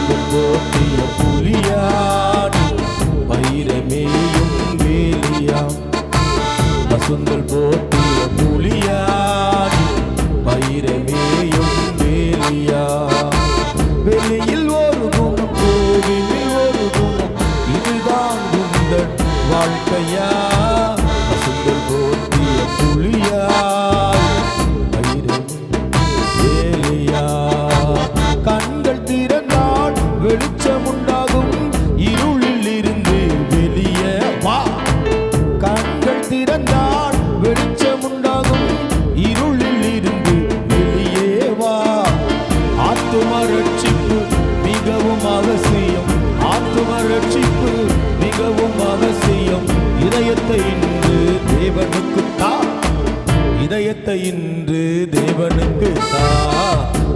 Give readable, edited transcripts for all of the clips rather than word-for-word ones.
பசுங்கள் போற்றிய புலியாடி வைரமேயும் வேலியாம். பசுங்கள் போற்றிய புலியாடி வைரமேயும் வேலியா. வெளியில் ஒரு குணம் கோவிலில் ஒரு குணம் இதுதான் உங்கள் வாழ்க்கையா. பசுங்கள் போற்றிய புலியாடி வேலியா. கண்கள் திறந்தால் வெளிச்சம் உண்டாகும், இருளில் இருந்து வெளியே வா. கண்கள் திறந்தால் வெளிச்சம் உண்டாகும், இருளில் இருந்து வெளியே வா. ஆத்தும ரட்சிப்பு மிகவும் அவசியம், ஆத்தும ரட்சிப்பு மிகவும் அவசியம். இதயத்தை இன்று தேவனுக்கு தா, இதயத்தை இன்று தேவனுக்கு தா.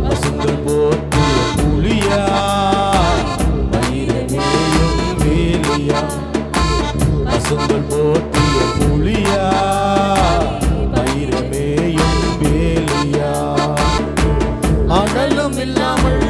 பசுங்கள் போற்றிய புலியா வைரமேயும் வேலியா. பசுங்கள் போற்றிய புலியா வைரமேயும் வேலியா. அனலும் இல்லாமல்